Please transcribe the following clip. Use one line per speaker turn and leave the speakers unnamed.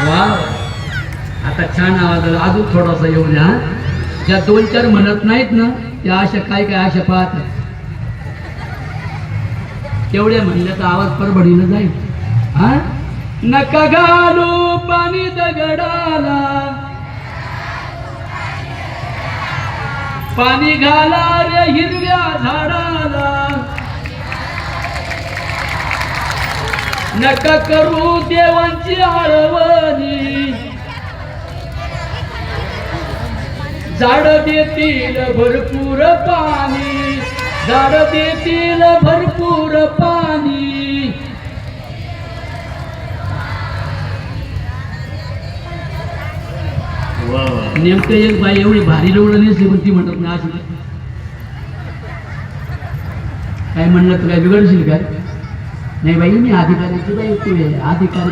वा आता छान आवाज आला, अजून थोडासा येऊ द्या. ज्या 2-4 म्हणत नाहीत ना त्या अशा काय काय अशा पाहत तेवढ्या म्हणल्याचा आवाज परभडीला जाईल. हा नका घालू पाणी दगडाला, पाणी घाला रे हिरव्या झाडाला, नका करू देवांची आळवणी, झाड देतील भरपूर पाणी, झाड देतील भरपूर पाणी. नेमकं एक बाई एवढी भारी रवळणी असली पण ती म्हणत नाही अशी काय म्हणलं तर काय बिघडशील काय. नाही बाई मी अधिकाऱ्याची बाई तू आहे अधिकारी.